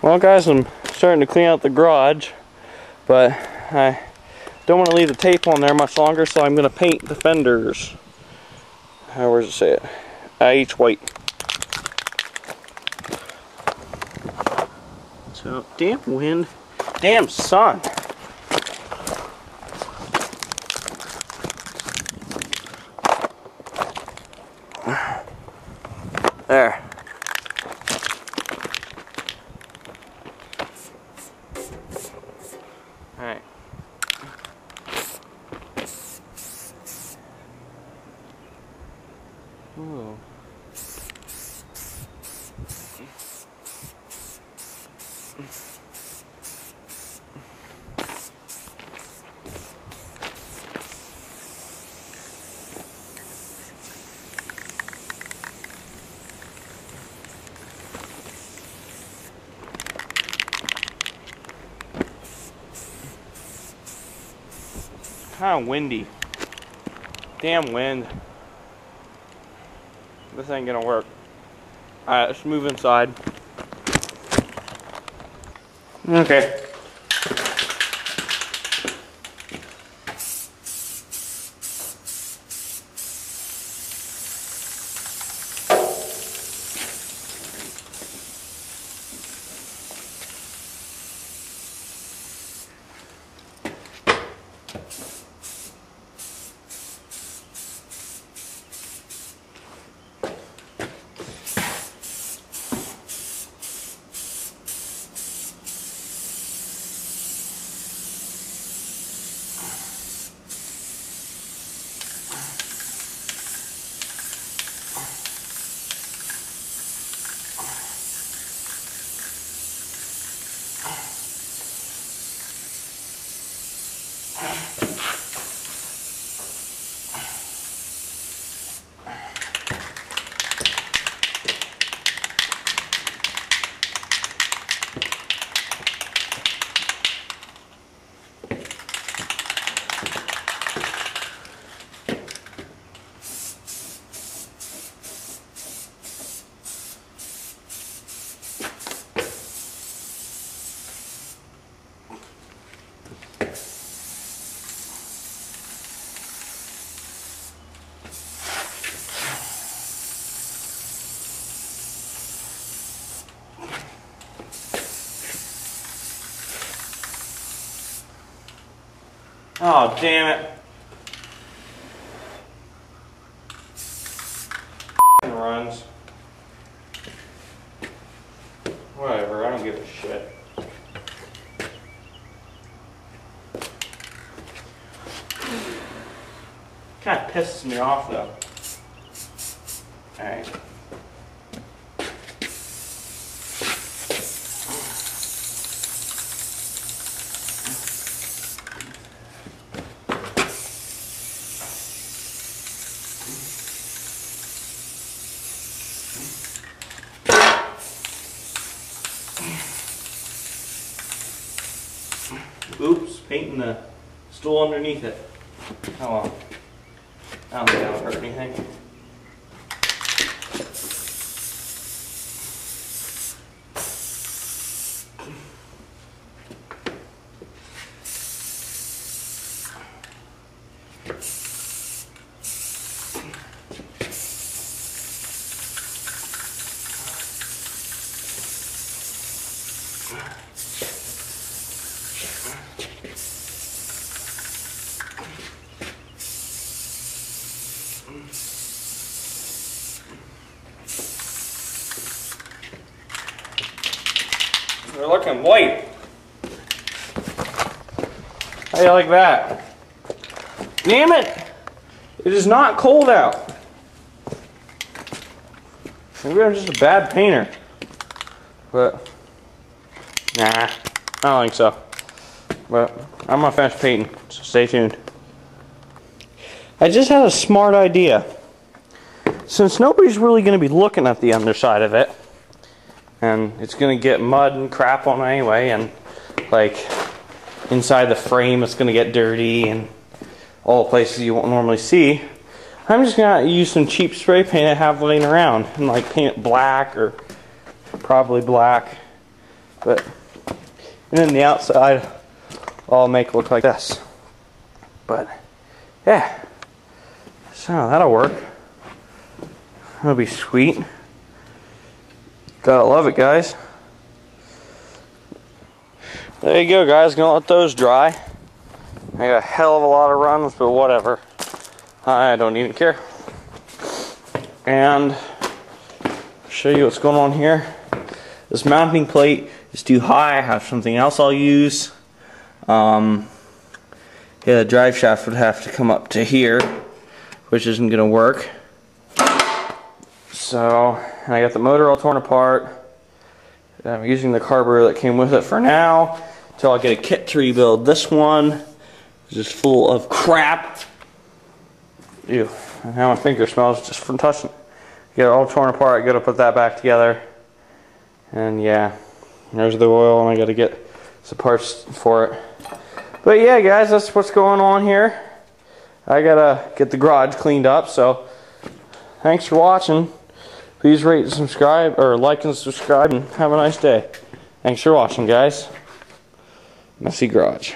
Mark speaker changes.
Speaker 1: Well guys, I'm starting to clean out the garage, but I don't want to leave the tape on there much longer, so I'm going to paint the fenders. Where does it say it? Each white. So, damn wind, damn sun. There. Alright. Ooh. Kind of windy. Damn wind. This ain't gonna work. Alright, let's move inside. Okay. Oh, damn it. Runs. Whatever, I don't give a shit. Kind of pisses me off though. Alright. Oops, painting the stool underneath it. Oh well. I don't think that'll hurt anything. They're looking white. How do you like that? Damn it! It is not cold out. Maybe I'm just a bad painter. But, nah, I don't think so. But, I'm gonna finish painting, so stay tuned. I just had a smart idea. Since nobody's really gonna be looking at the underside of it, and it's gonna get mud and crap on it anyway, and like inside the frame it's gonna get dirty and all the places you won't normally see. I'm just gonna use some cheap spray paint I have laying around and like paint it black or probably black But and then the outside I'll make look like this. But yeah, so that'll work. That'll be sweet. Gotta love it, guys. There you go, guys. Gonna let those dry. I got a hell of a lot of runs, but whatever. I don't even care. And I'll show you what's going on here. This mounting plate is too high. I have something else I'll use. Yeah, the drive shaft would have to come up to here, which isn't gonna work. So, and I got the motor all torn apart. I'm using the carburetor that came with it for now, until I get a kit to rebuild this one. It's just full of crap. Ew, and how my finger smells just from touching it. Get it all torn apart, I gotta put that back together. And yeah, there's the oil, and I gotta get some parts for it. But yeah, guys, that's what's going on here. I gotta get the garage cleaned up, so thanks for watching. Please rate and subscribe, or like and subscribe, and have a nice day. Thanks for watching, guys. Messy Garage.